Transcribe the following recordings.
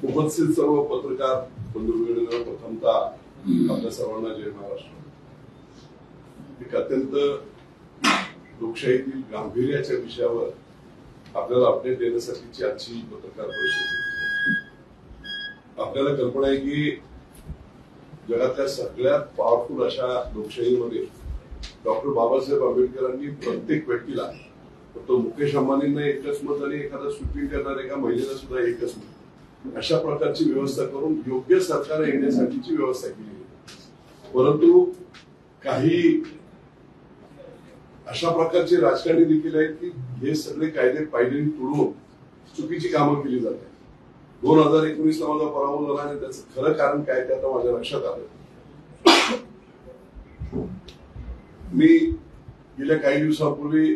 उपस्थित सर्व पत्रकार बंधूंना प्रथमतः आपल्या सर्वांना जय महाराष्ट्र. एक अत्यंत लोकशाहीतील गांभीर्याच्या विषयावर आपल्याला अपडेट देण्यासाठीची आजची पत्रकार परिषद. आपल्याला कल्पना आहे की जगातल्या सगळ्यात पॉवरफुल अशा लोकशाहीमध्ये डॉक्टर बाबासाहेब आंबेडकरांनी प्रत्येक व्यक्तीला, तो मुकेश अंबानींना एकच मत आणि एखादा शूटिंग करणाऱ्या एका महिलेला सुद्धा एकच मत, अशा प्रकारची व्यवस्था करून योग्य सरकार येण्यासाठीची व्यवस्था केली. परंतु काही अशा प्रकारचे राजकारणी देखील आहेत की हे सगळे कायदे पायदळी तोडून चुकीची कामं केली जातात. 2019 ला माझा पराभव झाला आणि त्याचं खरं कारण काय ते आता माझ्या लक्षात आलं. मी गेल्या काही दिवसांपूर्वी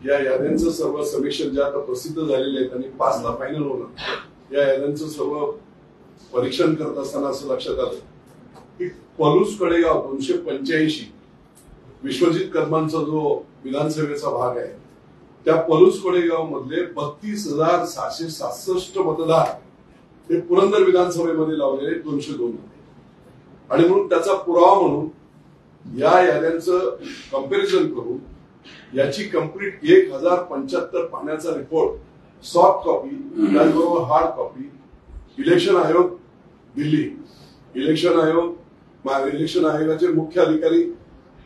या याद्यांचं सर्व समीक्षण जे आता प्रसिद्ध झालेले आहेत आणि 5 ला फायनल होणार, या याद्यांचं सर्व परीक्षण करत असताना असं लक्षात आलं की पलूस कडेगाव 285 विश्वजित कदमांचा जो विधानसभेचा भाग आहे, त्या पलूस कडेगाव मधले 32,767 मतदार हे पुरंदर विधानसभेमध्ये लावलेले 202 आणि म्हणून त्याचा पुरावा म्हणून या याद्यांचं कंपॅरिझन करून याची कंप्लीट 1075 पानाचा रिपोर्ट, सॉफ्ट कॉपी त्याचबरोबर हार्ड कॉपी इलेक्शन आयोग दिल्ली, इलेक्शन आयोगाचे मुख्य अधिकारी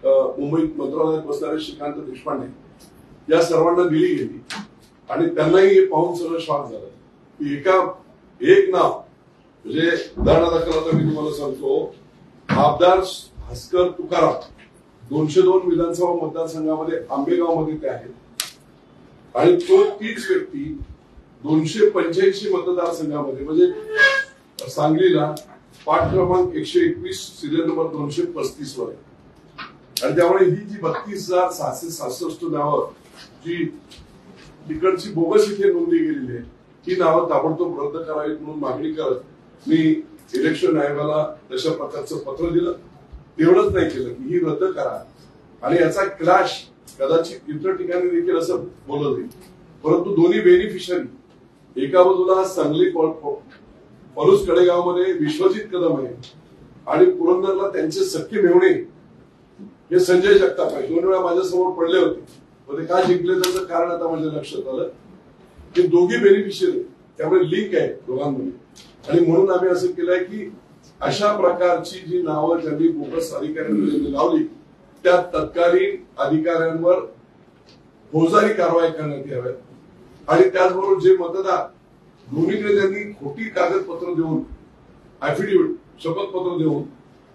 मुंबईत मंत्रालयात बसणारे श्रीकांत देशपांडे या सर्वांना दिली गेली आणि त्यांनाही हे पाहून सगळं शॉक झालं की एक नाव म्हणजे उदाहरणादाखल आता मी तुम्हाला सांगतो, आमदार भास्कर तुकाराम 202 विधानसभा मतदारसंघामध्ये आंबेगावमध्ये ते आहेत आणि तो तीच व्यक्ती 285 मतदारसंघामध्ये म्हणजे सांगलीला पाठ क्रमांक 121 सिरियल नंबर 235 वर आहे. आणि त्यामुळे ही जी 32,767 नावं जी तिकडची बोगस इथे नोंदली गेलेली आहे, ही नावं ताबडतोब रद्द करावीत म्हणून मागणी करत मी इलेक्शन आयोगाला तशा प्रकारचं पत्र दिलं. तेवढंच नाही केलं की ही रद्द करा आणि याचा क्लॅश कदाचित इतर ठिकाणी देखील असं बोलत जाईल. परंतु दोन्ही बेनिफिशरी, एका बाजूला सांगली पलूस कडेगावमध्ये विश्वजित कदम आहे आणि पुरंदरला त्यांचे सख्खे मेहुणे हे संजय जगताप आहे. 2 वेळा माझ्यासमोर पडले होते, ते का जिंकले त्याचं कारण आता माझ्या लक्षात आलं की दोघी बेनिफिशियरी, त्यामुळे लिंक आहे दोघांमध्ये. आणि म्हणून आम्ही असं केलंय की अशा प्रकारची जी नावं ज्यांनी बोगस अधिकाऱ्यांनी लावली त्या तत्कालीन अधिकाऱ्यांवर फौजदारी कारवाई करण्यात याव्यात आणि त्याचबरोबर जे मतदार दोन्हीकडे त्यांनी खोटी कागदपत्र देऊन, ऍफिडेव्हिट, शपथपत्र देऊन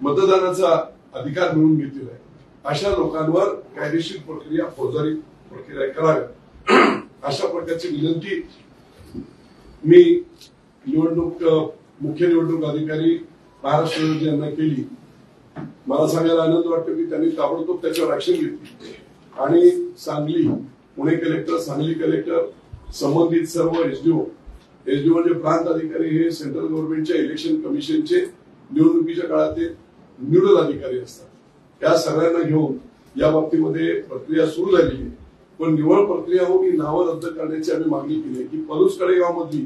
मतदानाचा अधिकार मिळवून घेतलेला आहे, अशा लोकांवर कायदेशीर प्रक्रिया, फौजदारी प्रक्रिया कराव्या अशा प्रकारची विनंती मी मुख्य निवडणूक अधिकारी महाराष्ट्र यांना केली. मला सांगायला आनंद वाटतो की त्यांनी ताबडतोब त्याच्यावर ऍक्शन घेतली आणि सांगली, पुणे कलेक्टर, सांगली कलेक्टर, संबंधित सर्व एसडीओ म्हणजे प्रांत अधिकारी हे सेंट्रल गव्हर्नमेंटच्या इलेक्शन कमिशनचे निवडणुकीच्या काळात न्यूडल अधिकारी असतात, त्या सगळ्यांना घेऊन या बाबतीमध्ये प्रक्रिया सुरू झालेली आहे. पण निवड प्रक्रिया होऊन ही नावं रद्द करण्याची आम्ही मागणी केली की पलूस कडेगाव मधली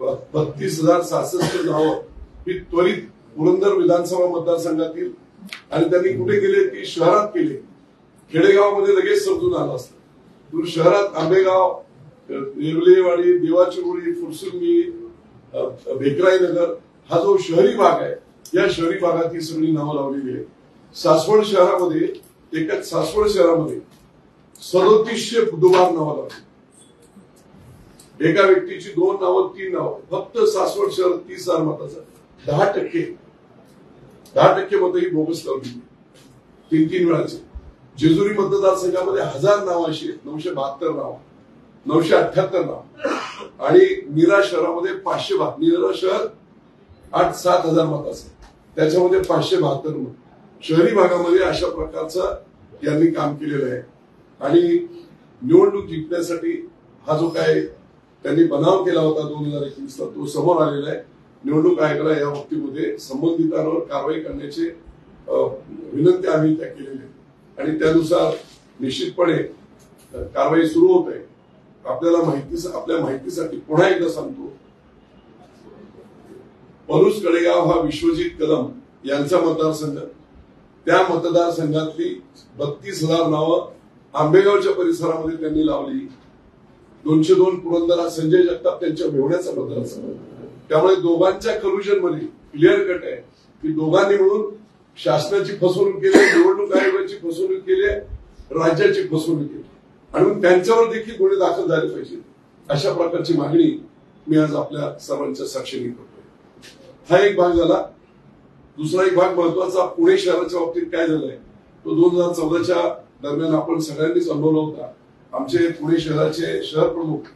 32,767 नावं ही त्वरित पुरंदर विधानसभा मतदारसंघातील, आणि त्यांनी कुठे केले की शहरात केले, खेडेगावमध्ये लगेच समजून आलं असतं. शहरात आंबेगाव, येवलेवाडी, देवाचिरोळी, फुरसुंगी, भेकराई नगर हा जो शहरी भाग आहे, या शहरी भागात ही सगळी नावं लावलेली आहे. सासवड शहरामध्ये, एकाच सासवड शहरामध्ये 3700 बुधवार नावं लावली, एका व्यक्तीची 2 नावं 3 नावं, फक्त सासवड शहर 30,000 मताचं 10% मतं ही बोगस लावली 3 वेळाचे. जेजुरी मतदारसंघामध्ये 1000 नावं अशी आहेत, 972 नावं, 978 नाव आणि नीरा शहरामध्ये 572, नीरा शहर 8-7 मताचं, त्याच्यामध्ये 572 मत. शहरी भागामध्ये अशा प्रकारचं यांनी काम केलेलं आहे आणि निवडणूक जिंकण्यासाठी हा जो काय त्यांनी बनाव केला होता 2021 ला, तो समोर आलेला आहे. निवडणूक आयोगाला या बाबतीमध्ये संबंधितांवर कारवाई करण्याची विनंती आम्ही त्या केलेली आहे आणि त्यानुसार निश्चितपणे कारवाई सुरू होत आहे. आपल्या माहितीसाठी पुन्हा एकदा सांगतो, पलूस कडेगाव हा विश्वजित कदम यांचा मतदारसंघ, त्या मतदारसंघातली 32,000 नावं आंबेगावच्या परिसरामध्ये त्यांनी लावली. 202 पुरंदर हा संजय जगताप त्यांच्या मेहुण्याचा मतदारसंघ. त्यामुळे दोघांच्या कल्युजन मध्ये क्लिअर कट आहे की दोघांनी मिळून शासनाची फसवणूक केली, निवडणूक आयोगाची फसवणूक केली, राज्याची फसवणूक केली आणि मग त्यांच्यावर देखील गुन्हे दाखल झाले पाहिजे अशा प्रकारची मागणी मी आज आपल्या सर्वांच्या साक्षीने करतोय. हा एक भाग झाला. दुसरा एक भाग महत्वाचा पुणे शहराच्या बाबतीत काय झालंय तो 2014च्या दरम्यान आपण सगळ्यांनीच अनुभवला होता. आमचे पुणे शहराचे शहर प्रमुख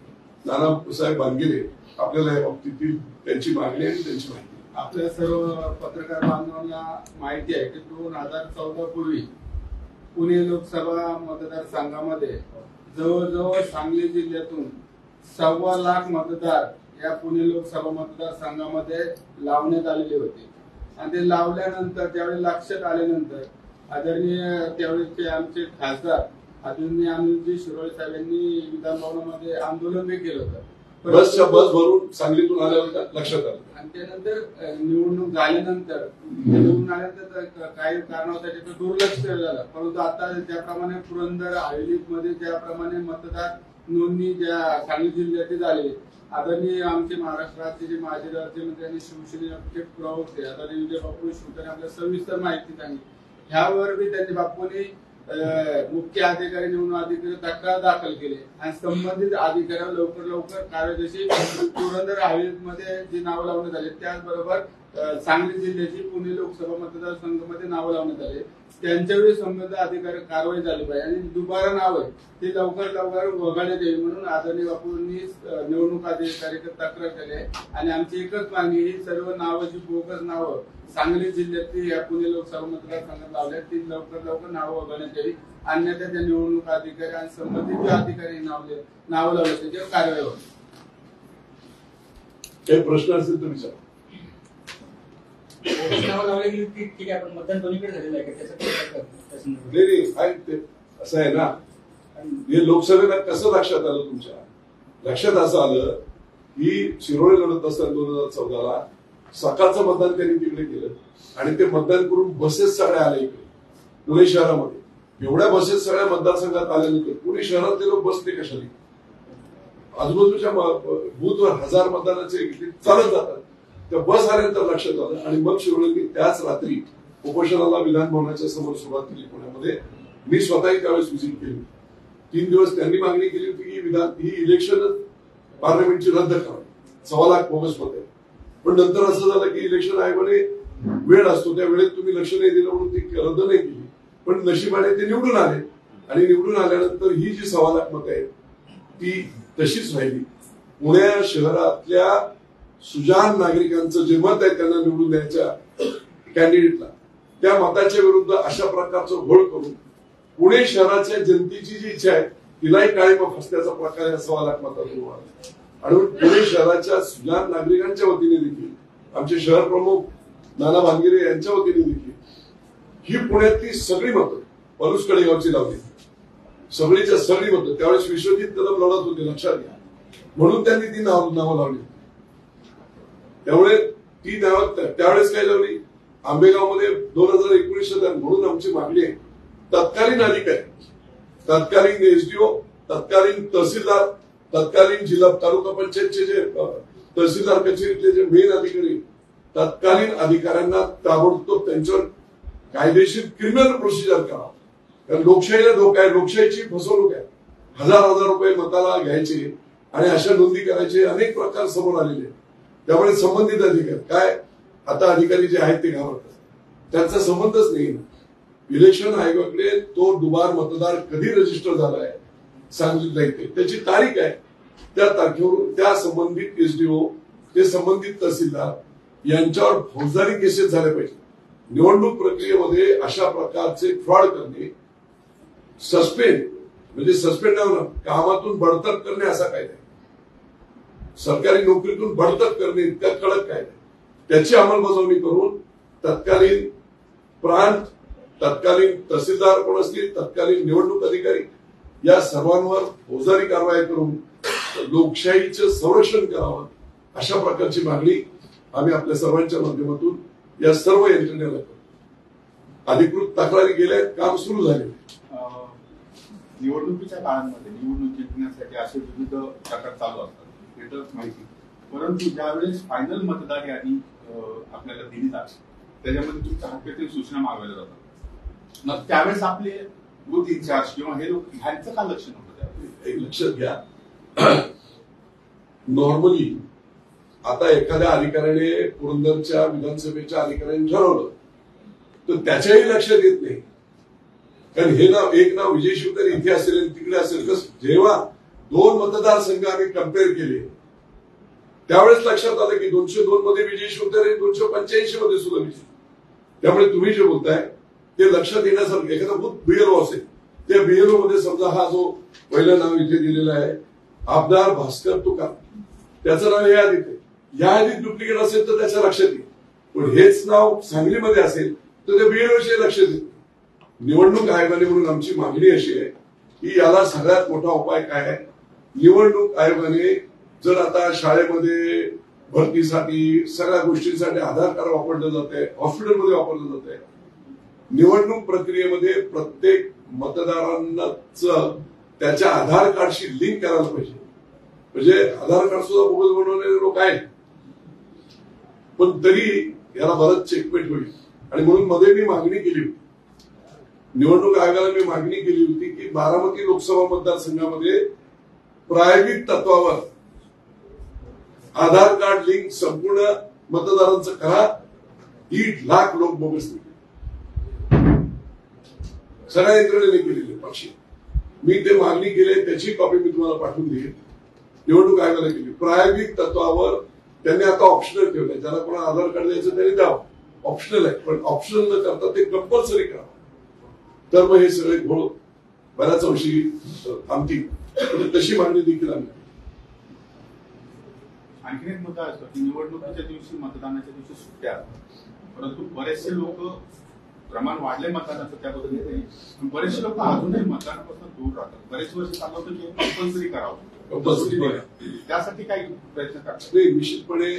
नानासाहेब भानगिरे आपल्याला या बाबतीतील त्यांची मागणी आणि त्यांची माहिती. आपल्या सर्व पत्रकार बांधवांना माहिती आहे की 2014 पूर्वी पुणे लोकसभा मतदारसंघामध्ये जवळजवळ सांगली जिल्ह्यातून 1.25 लाख मतदार या पुणे लोकसभा मतदारसंघामध्ये लावण्यात आलेले होते. आणि ते लावल्यानंतर त्यावेळी लक्षात आल्यानंतर आदरणीय त्यावेळेचे आमचे खासदार आदरणीय अनिलजी शिरोळे साहेबांनी विधानभवनामध्ये आंदोलन देखील केलं होतं. बस भरून सांगलीतून आल्यानंतर लक्षात आलं आणि त्यानंतर निवडणूक झाल्यानंतर काही कारणासाठी दुर्लक्ष झालं. परंतु आता ज्याप्रमाणे पुरंदर हवेलीमध्ये ज्याप्रमाणे मतदार नोंदणी ज्या सांगली जिल्ह्यात झाली, आदरणीय आमचे महाराष्ट्राचे जे माजी राज्यमंत्री आणि शिवसेनेचे प्रवक्ते आदरणीय विजय बापू शिवतारे आपल्याला सविस्तर माहिती सांगितली. ह्यावर बी त्यांनी बापूंनी मुख्य अधिकारी निवडणूक अधिकारी तक्रार दाखल केली आणि संबंधित अधिकाऱ्यांना लवकर कार्यदर्शी पुरंदर हवेलीमध्ये जी नावं लावण्यात आली त्याचबरोबर सांगली जिल्ह्याची पुणे लोकसभा मतदारसंघामध्ये नावं लावण्यात आली त्यांच्यावेळी संबंधित अधिकारी कारवाई झाली पाहिजे आणि दुबारा नाव आहे ते लवकर वगळण्यात यावी म्हणून आदरणीय बापूंनी निवडणूक अधिकाऱ्याकडे तक्रार केली आहे. आणि आमची एकच मागणी ही सर्व नावाची बोगस नावं सांगली जिल्ह्यातली या पुणे लोकसभा मतदारसंघात लावल्या ती लवकर नावं वगळण्यात यावी. अन्यथा त्या निवडणूक अधिकारी आणि संबंधित जे अधिकारी नावं लावले त्याच्यावर कारवाई होईल. काही प्रश्न असेल तर विचारा. ठीक आहे, पण मतदान दोन्हीकडे झालेलं आहे नाही असं आहे ना, हे लोकसभेला कसं लक्षात आलं तुमच्या? लक्षात असं आलं की शिरोळे लढत असताना 2014ला सकाळचं मतदान त्यांनी तिकडे केलं आणि ते मतदान करून बसेस सगळ्या आल्या इकडे पुणे शहरामध्ये. एवढ्या बसेस सगळ्या मतदारसंघात आल्यानंतर पुणे शहरातले लोक बसते कशाने? आजूबाजूच्या बूथवर 1000 मतदानाचे चालत जातात. त्या बस आल्यानंतर लक्षात आलं आणि मग शिरोळेंनी त्याच रात्री उपोषणाला विधानभवनाच्या समोर सुरुवात केली पुण्यामध्ये. मी स्वतःही त्यावेळेस व्हिजिट केली. 3 दिवस त्यांनी मागणी केली होती की ही इलेक्शन पार्लमेंटची रद्द करावी, 1.25 लाख बोगस मत आहे. पण नंतर असं झालं की इलेक्शन आयोगाने वेळ असतो त्या वेळेत तुम्ही लक्ष नाही दिलं म्हणून ती रद्द नाही केली. पण नशिबाने ते निवडून आले आणि निवडून आल्यानंतर ही जी 1.25 लाख मतं आहेत ती तशीच राहिली. पुणे शहरातल्या सुजाण नागरिकांचं जे मत आहे त्यांना निवडून द्यायच्या कॅन्डिडेटला त्या मताच्या विरुद्ध अशा प्रकारचं घोळ करून पुणे शहराच्या जनतेची जी इच्छा आहे तिलाही काळीमा फसण्याचा प्रकार या 1.25 लाख मतातून झाला. आणि पुणे शहराच्या सुजाण नागरिकांच्या वतीने देखील आमचे शहर प्रमुख नाना भानगिरे यांच्या वतीने देखील ही पुण्यातली सगळी मतं पलूस कडेगावची लावली. सगळीच्या सगळी मतं त्यावेळेस विश्वजित कदम लढत होते लक्षात घ्या म्हणून त्यांनी ती नावं लावली. त्यामुळे ती नावं त्यावेळेस काय लावली आंबेगावमध्ये 2019 म्हणून आमची मागणी आहे तत्कालीन अधिकारी, तत्कालीन एसडीओ, तत्कालीन तहसीलदार, तत्कालीन जिल्हा तालुका पंचायतचे जे तहसीलदार कचेरीतले जे मेन अधिकारी तत्कालीन अधिकाऱ्यांना ताबडतोब त्यांच्यावर कायदेशीर क्रिमिनल प्रोसिजर करावं. कारण लोकशाहीला धोका आहे, लोकशाहीची फसवणूक आहे. 1000 रुपये मताला घ्यायचे आणि अशा नोंदी करायचे अनेक प्रकार समोर आलेले. त्यामुळे संबंधित अधिकारी काय आता अधिकारी जे आहेत ते घाबरतात, त्यांचा संबंधच नाही. इलेक्शन आयोगाकडे तो दुबार मतदार कधी रजिस्टर झालाय सांगितलं नाही, त्याची तारीख आहे. त्या तारखेवरून त्या संबंधित एसडीओ ते संबंधित तहसीलदार यांच्यावर फौजदारी केसेस झाल्या पाहिजे. निवडणूक प्रक्रियेमध्ये अशा प्रकारचे फ्रॉड करणे, सस्पेंड होणं, कामातून बडतर्फ करणे असा कायदा आहे. सरकारी नोकरीतून बडतर्फ करणे इतका कडक कायदा आहे. त्याची अंमलबजावणी करून तत्कालीन प्रांत, तत्कालीन तहसीलदार कोण असतील, तत्कालीन निवडणूक अधिकारी या सर्वांवर फौजदारी कारवाई करून लोकशाहीचं संरक्षण करावं अशा प्रकारची मागणी आम्ही आपल्या सर्वांच्या माध्यमातून या सर्व यंत्रणेला करतो. अधिकृत तक्रारी गेल्या, काम सुरू झाले. निवडणुकीच्या काळामध्ये निवडणूक जिंकण्यासाठी असे विविध प्रकार चालू असतात, हेच माहिती. परंतु ज्यावेळेस फायनल मतदार यादी आपल्याला दिली जाते त्याच्यामध्ये तुमच्या हक्कातील सूचना मागवल्या जातात, मग त्यावेळेस आपले बूथ इन्चार्ज किंवा हे लोक ह्यांचं का लक्ष नव्हतं? एक लक्षात घ्या, नॉर्मली आता एखाद्या अधिकाऱ्याने पुरंदरच्या विधानसभेच्या अधिकाऱ्याने ठरवलं तर त्याच्याही लक्षात येत नाही. कारण हे नाव, एक नाव विजय शिवतारे इथे असेल आणि तिकडे असेल. जेव्हा 2 मतदारसंघ आम्ही कम्पेअर केले त्यावेळेस लक्षात आलं की 202 मध्ये विजय शिवतारे, 285 मध्ये सुद्धा विजय. त्यामुळे तुम्ही जे बोलताय ते लक्षात येण्यासारखं. एखादा बूथ बीएलओ असेल, त्या बीएलओ मध्ये समजा हा जो पहिलं नाव इथे दिलेलं आहे आमदार भास्कर तुकाराम, त्याचं नाव या यादीत आहे. या यादीत डुप्लिकेट असेल तर त्याच्या लक्षात येईल, पण हेच नाव सांगलीमध्ये असेल तर त्या बीएलओच्या लक्षात येईल. निवडणूक आयोगाने म्हणून आमची मागणी अशी आहे की याला सगळ्यात मोठा उपाय काय आहे. निवडणूक आयोगाने जर आता शाळेमध्ये भरतीसाठी सगळ्या गोष्टींसाठी आधार कार्ड वापरलं जात आहे, हॉस्पिटलमध्ये वापरलं जात आहे, निवडणूक प्रक्रियेमध्ये प्रत्येक मतदारांनाच त्याच्या आधार कार्डशी लिंक करायला पाहिजे. म्हणजे आधार कार्ड सुद्धा बोगस बनवणारे लोक आहेत, पण तरी याला बरंच चेकमेट होईल. आणि म्हणून मध्ये मी मागणी केली होती, निवडणूक आयोगाला मी मागणी केली होती की बारामती लोकसभा मतदारसंघामध्ये प्रायोगिक तत्वावर आधार कार्ड लिंक संपूर्ण मतदारांचं करा. 1.5 लाख लोक बोगस निघले, सगळ्या यंत्रणेने केलेले पक्षी. मी ते मागणी केली, त्याची कॉपी मी तुम्हाला पाठवून देईन. निवडणूक आयोगाला केली प्रायोगिक तत्वावर. त्यांनी आता ऑप्शनल ठेवलंय, ज्याला कोणाला आधार कार्ड द्यायचं त्यांनी द्यावं, ऑप्शनल आहे. पण ऑप्शनल न करता ते कंपल्सरी करावं, तर मग हे सगळे घोळ बऱ्याच अंशी थांबतील. तशी मागणी देखील आम्ही. आणखीन एक मुद्दा असतो की निवडणुकीच्या दिवशी, मतदानाच्या दिवशी सुट्ट्या, परंतु बरेचसे लोक, प्रमाण वाढले मतदानाचं त्याबद्दल नाही, पण बरेचसे लोक अजूनही मतदानापासून दूर राहतात. बरेच वर्ष चालू होतं की कंपल्सरी करावं, त्यासाठी काही प्रयत्न करतात. नाही, निश्चितपणे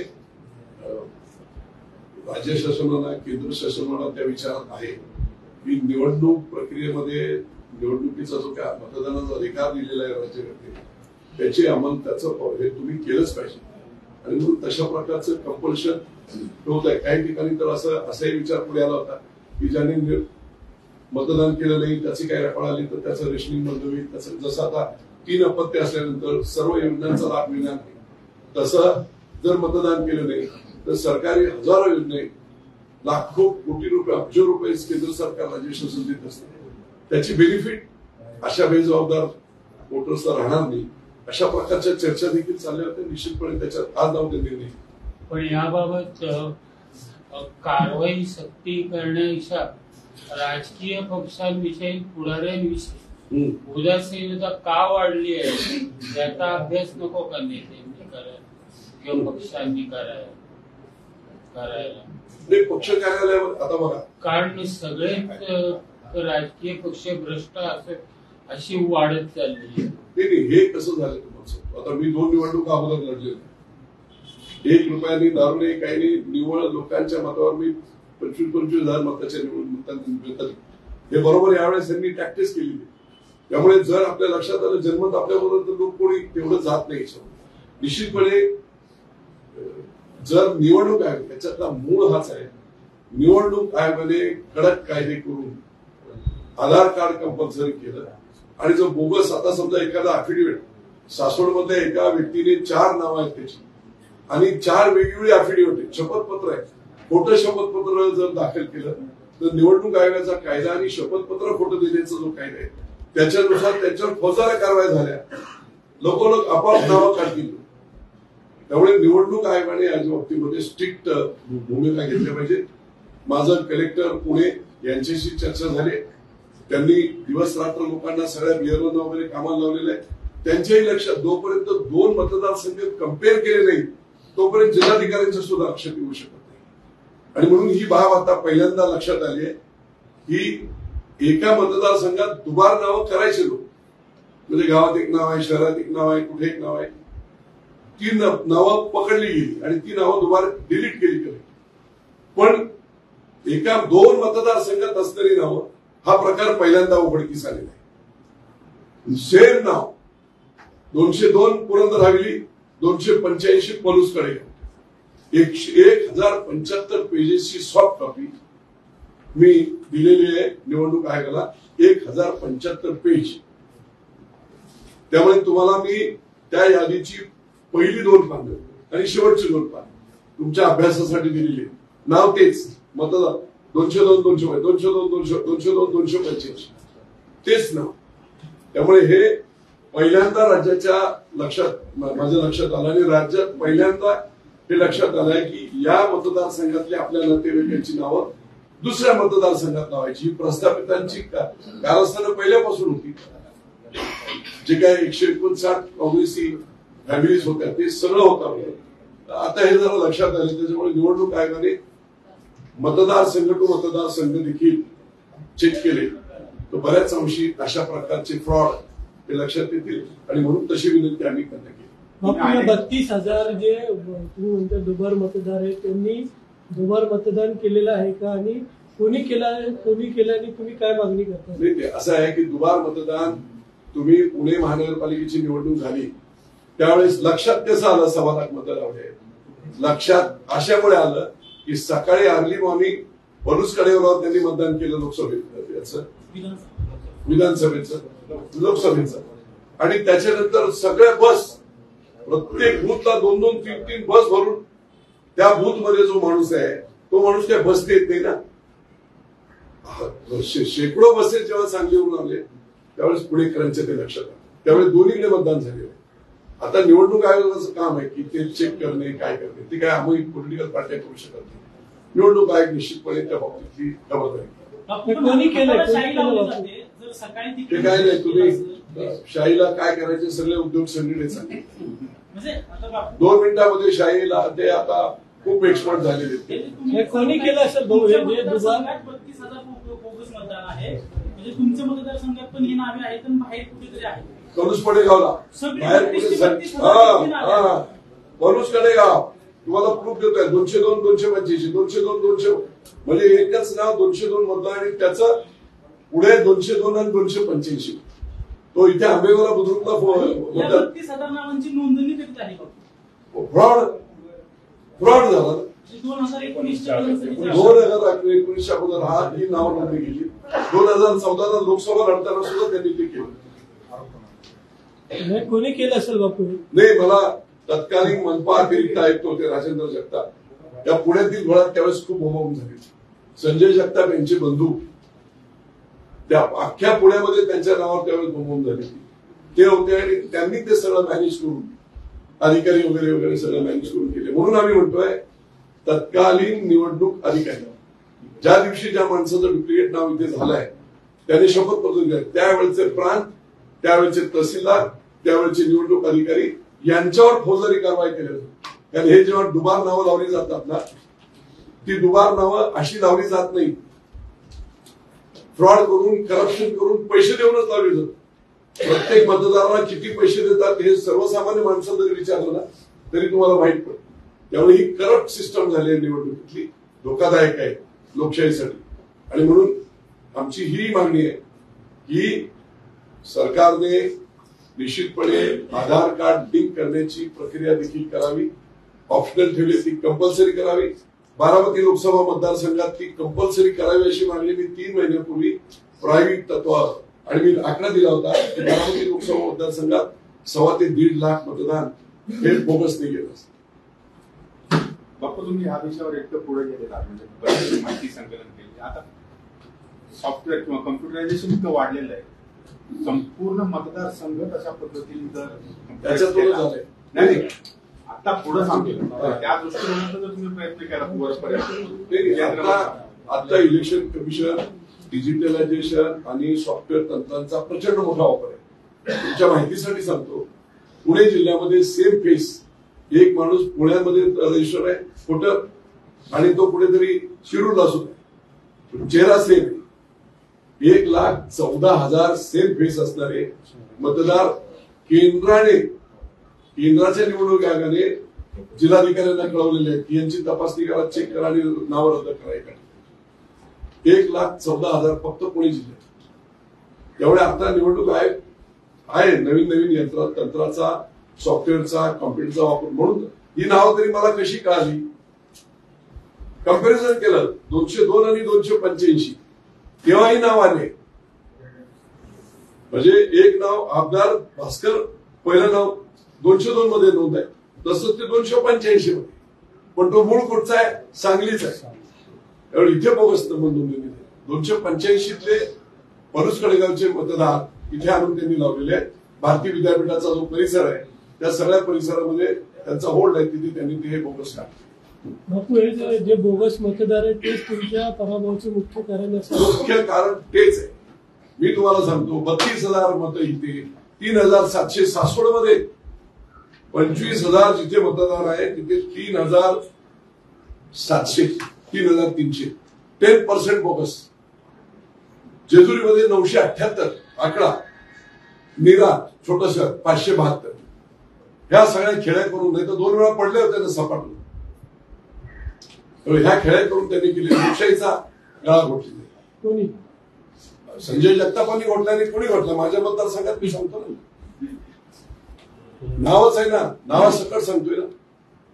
राज्य शासनाला, केंद्र शासनाला त्या विचारात आहे की निवडणूक प्रक्रियेमध्ये निवडणुकीचा जो काय मतदानाचा अधिकार दिलेला आहे राज्यघटनेने, त्याची अंमल त्याचं हे तुम्ही केलंच पाहिजे. आणि म्हणून तशा प्रकारचं कंपल्शन होत आहे. काही ठिकाणी तर असाही विचार पुढे आला होता की ज्यांनी मतदान केलं नाही त्याची काही रक्कम आली तर त्याचं रेशनिंग बंद होईल. त्याचं जसं आता 3 अपत्य असल्यानंतर सर्व योजनांचा लाभ मिळणार नाही, तसं जर मतदान केलं नाही तर सरकारी हजारो योजने, लाखो कोटी रुपये, अब्ज रुपये केंद्र सरकार राज्य शासन देत असते, त्याची बेनिफिट अशा बेजबाबदार वोटर्सला राहणार नाही. अशा प्रकारच्या चर्चा देखील चालल्या होत्या. निश्चितपणे त्याच्यात आज जाऊन निर्णय. पण याबाबत कारवाई सक्ती करण्यापेक्षा राजकीय पक्षांविषयी, पुढाऱ्यांविषयी उदासीनता का वाढली आहे याचा अभ्यास नको का नेत्यांनी करायला किंवा पक्षांनी करायला? पक्ष कार्यालयावर आता बघा, कारण सगळेच राजकीय पक्ष भ्रष्ट असं अशी वाढत चालली. हे कसं झालं तुम्हाला? आता मी 2 निवडणुका अगोदर लढले, 1 रुपयानी दारू नाही, काही नाही, निवड लोकांच्या मतावर मी 25,000 मताच्या निवडणुका. हे बरोबर यावेळेस त्यांनी टॅक्टिस केली. त्यामुळे जर आपल्या लक्षात आलं जन्मत आपल्याबरोबर तर लोक कोणी तेवढं जात नाही. निश्चितपणे जर निवडणूक आयोग, याच्यातला मूळ हाच आहे, निवडणूक आयोगाने कडक कायदे करून आधार कार्ड कंपल्सरी केलं. आणि जो बोगस, आता समजा एखादा अफिडेव्हिट, सासवडमधल्या एका व्यक्तीने 4 नावं आहेत त्याची आणि 4 वेगवेगळी अफिडेव्हिट आहेत, शपथपत्र आहे, खोटं शपथपत्र जर दाखल केलं तर निवडणूक आयोगाचा कायदा आणि शपथपत्र खोटं देण्याचा जो कायदा आहे त्याच्यानुसार त्यांच्यावर फौजदारी कारवाई झाल्या. लोक आपोआप नावं काढतील. त्यामुळे निवडणूक आयोगाने या बाबतीमध्ये स्ट्रिक्ट भूमिका घेतल्या पाहिजे. माझं कलेक्टर पुणे यांच्याशी चर्चा झाली. त्यांनी दिवस रात्र लोकांना, सगळ्या बिअरओना वगैरे कामाला लावलेलं आहे. त्यांच्याही लक्षात, जोपर्यंत 2 मतदारसंघ कम्पेअर केले नाही तोपर्यंत जिल्हाधिकाऱ्यांच्या सुद्धा लक्षात येऊ शकत नाही. आणि म्हणून ही बाब आता पहिल्यांदा लक्षात आली आहे की एका मतदारसंघात दुबार नावं करायचे लोक, म्हणजे गावात एक नाव आहे, शहरात एक नाव आहे, कुठे एक नाव आहे. ती नावं पकडली गेली आणि ती नावं दुबारा डिलीट केली गेली. पण एका 2 मतदारसंघात असणारी नावं हा प्रकार पहिल्यांदा उघडकीस आलेला आहे. सेम नाव 202 Purandar Haveli, 285 Palus Kadegaon, 1075 पेजेसची soft copy me दिलेली आहे निवडणूक आयोगाला. 1075 पेज. त्यामुळे तुम्हाला मी त्या यादीची पहिली 2 पानं आणि शेवटची 2 पानं तुमच्या अभ्यासासाठी दिलेली. नाव तेच मतदार 202 285 तेच नाव. त्यामुळे हे पहिल्यांदा राज्याच्या माझ्या लक्षात आलं आणि राज्यात पहिल्यांदा हे लक्षात आलंय की या मतदारसंघातली आपल्या नातेवाईकांची नावं दुसऱ्या मतदारसंघात लावायची. ही प्रस्थापितांची कारस्थानं पहिल्यापासून होती. जे काय 159 काँग्रेसी फॅमिलीज होत्या ते सगळं होतं. आता हे जरा लक्षात आले. त्याच्यामुळे निवडणूक आयोगाने मतदारसंघ टू मतदारसंघ देखील चेक केले तर बऱ्याच अंशी अशा प्रकारचे फ्रॉड हे लक्षात येतील आणि म्हणून तशी विनंती आम्ही करण्यात केली. 32,000 जे तुम्ही म्हणता दुबार मतदार आहेत त्यांनी दुबार मतदान केलेलं आहे का आणि कोणी केल्याने तुम्ही काय मागणी करता? नाही, ते असं आहे की दुबार मतदान तुम्ही पुणे महानगरपालिकेची निवडणूक झाली त्यावेळेस लक्षात कसं आलं 1.25 लाख मतं लावले. लक्षात अशामुळे आलं की सकाळी अर्ली मॉर्निंग पलूस कडेगाव त्यांनी मतदान केलं लोकसभेचं, विधानसभेचं, लोकसभेचं आणि त्याच्यानंतर सगळ्या बस प्रत्येक बूथला 2-2, 3-3 बस भरून त्या बूथ मध्ये जो माणूस आहे तो माणूस त्या बसते येत नाही ना. शेकडो बसेस जेव्हा सांगलीहून आले त्यावेळेस पुणेकरांच्या ते लक्षात आलं. त्यावेळेस दोन्हीकडे मतदान झाले. आता निवडणूक आयोगाचं काम आहे की ते चेक करणे, काय करणे, ते काय आम्ही पॉलिटिकल पार्ट्या करू शकत नाही. निवडणूक आयोग निश्चितपणे त्या बाबतीतली खबरदारी. कोणी केलं ते काय नाही, तुम्ही शाहीला काय करायचे सगळे उद्योग संघटने सांगते. 2 मिनिटांमध्ये शाहीला ते आता खूप एक्सपर्ट झालेले. कोणी केलं असेल भाऊ हे दुबार? 32,000 बोगस मतदान आहे. म्हणजे तुमच्या मतदारसंघात पण ही नावे आहेत आणि बाहेर कुठेतरी आहेत. पलूस कडेगावला बाहेर पलूस कडेगाव तुम्हाला प्रूफ देतोय. 202 285 202 200 म्हणजे एकच नाव 202 मतदान आणि त्याचं पुढे 202 आणि 285 तो इथे आंबेगावला बुद्रुकला 32,000 नावांची नोंदणी करीत आहे. फ्रॉड झाला. 2019 अगोदर ही नाव नोंदणी केली. 2014 लोकसभा लढताना सुद्धा त्यांनी ते केलं. कोणी केलं असेल बापू? नाही, मला तत्कालीन मनपा अतिरिक्त आयुक्त होते राजेंद्र जगताप. त्या पुण्यातील घोळात त्यावेळेस खूप बोंबाबोंब झाली. संजय जगताप यांचे बंधू त्या अख्ख्या पुण्यामध्ये त्यांच्या नावावर त्यावेळेस बोंबाबोंब झाली ते होते आणि त्यांनी ते सगळं मॅनेज करून अधिकारी वगैरे वगैरे सगळं मॅनेज करून केले. म्हणून आम्ही म्हणतोय तत्कालीन निवडणूक अधिकारी ज्या दिवशी ज्या माणसाचं डुप्लिकेट नाव इथे झालंय त्याने शपथपत्र दिलं. त्यावेळेचे प्रांत, त्यावेळेचे तहसीलदार, त्यावेळेचे निवडणूक अधिकारी यांच्यावर फौजदारी कारवाई केली जाते. कारण हे जेव्हा दुबार नावं लावली जातात ना ती दुबार नावं अशी लावली जात नाही. फ्रॉड करून, करप्शन करून, पैसे देऊनच लावली जातात. प्रत्येक मतदाराला किती पैसे देतात हे सर्वसामान्य माणसाला जरी विचारलं ना तरी तुम्हाला माहित पडेल. त्यामुळे ही करप्ट सिस्टम झाली आहे निवडणुकीतली, धोकादायक आहे लोकशाहीसाठी. आणि म्हणून आमची ही मागणी आहे की सरकारने निश्चितपणे आधार कार्ड लिंक करण्याची प्रक्रिया देखील करावी. ऑप्शनल ठेवली ती कंपल्सरी करावी. बारामती लोकसभा मतदारसंघात ती कंपल्सरी करावी अशी मागणी मी 3 महिन्यापूर्वी प्रायोगिक तत्वावर आणि मी आकडा दिला होता की बारामती लोकसभा मतदारसंघात 1.25 ते 1.5 लाख मतदान हे बोगस नाही गेलं. बाप्पा तुम्ही ह्या विषयावर एकटं पुढे गेलेला म्हणजे बरीच माहिती संकलन केली. आता सॉफ्टवेअर किंवा कम्प्युटरायझेशन इतकं वाढलेलं आहे संपूर्ण मतदारसंघ तशा पद्धतीने जर नाही आता पुढे सांगतो त्या दृष्टीने जर तुम्ही प्रयत्न केला वरपर्यंत. आता इलेक्शन कमिशन डिजिटलायझेशन आणि सॉफ्टवेअर तंत्रांचा प्रचंड मोठा वापर आहे. तुमच्या माहितीसाठी सांगतो पुणे जिल्ह्यामध्ये सेम फेस एक माणूस पुण्यामध्ये रजिस्टर आहे खोटं आणि तो कुठेतरी शिरूरला सुद्धा चेहरा सेम. 1,14,000 सेम फेस असणारे मतदार केंद्राच्या निवडणूक आयोगाने जिल्हाधिकाऱ्यांना कळवलेले आहे की यांची तपासणी करा, चेक करा आणि नाव रद्द करा. 1,14,000 फक्त पुणे जिल्ह्यात. एवढ्या आता निवडणूक आयोग आहे, नवीन तंत्राचा, सॉफ्टवेअरचा, कॉम्प्युटरचा वापर. म्हणून ही नावं तरी मला कशी कळाली? कम्पॅरिझन केलं 202 आणि 285, तेव्हाही नाव आले. म्हणजे एक नाव आमदार भास्कर, पहिलं नाव 202 मध्ये नोंद आहे, तसंच ते 285 मध्ये. पण तो मूळ कुठचा आहे? सांगलीच आहे. एवढं इथे बोगस नोंदणी 285तले परुस कडेगावचे मतदार इथे आणून त्यांनी लावलेले आहेत. भारतीय विद्यापीठाचा जो परिसर आहे त्या सगळ्या परिसरामध्ये त्यांचा होल्ड आहे, तिथे त्यांनी ते बोगस टाकले. बापू, हे जे बोगस मतदार आहेत तेच तुमच्या पराभवाचे मुख्य कारण असेल? मुख्य कारण तेच आहे. मी तुम्हाला सांगतो, 32,000 मतं इथे, 3,766 मध्ये 25,000 जिथे मतदार आहे तिथे 3,700, 3,300, 10% बोगस. जेजुरीमध्ये 978 आकडा, निरा छोट शहर 572. ह्या सगळ्या खेळ्या करून, नाही तर 2 वेळा पडले होते ना सपाटून. ह्या खेळ्या करून त्यांनी केली लोकशाहीचा गळा घोटली. कोणी? संजय जगतापांनी घोटला आणि कोणी घोटला? माझ्या मतदारसंघात मी सांगतो ना, नावच आहे ना, नावासकट सांगतोय ना.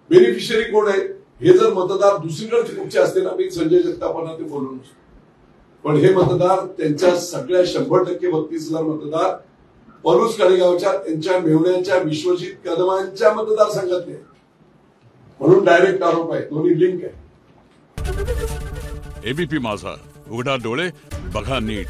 बेनिफिशियरी कोण आहे हे जर मतदार दुसरीकडचे कुठचे असते ना, मी संजय जगतापांना ते बोललो नसतो. पण हे मतदार त्यांच्या सगळ्या 100% 32,000 मतदार पलूस कडेगावच्या त्यांच्या मेहुण्याच्या विश्वजित कदमांच्या मतदारसंघातले. म्हणून डायरेक्ट आरोप आहे, दोन्ही लिंक आहे. एबीपी माझा, उघडा डोळे बघा नीट.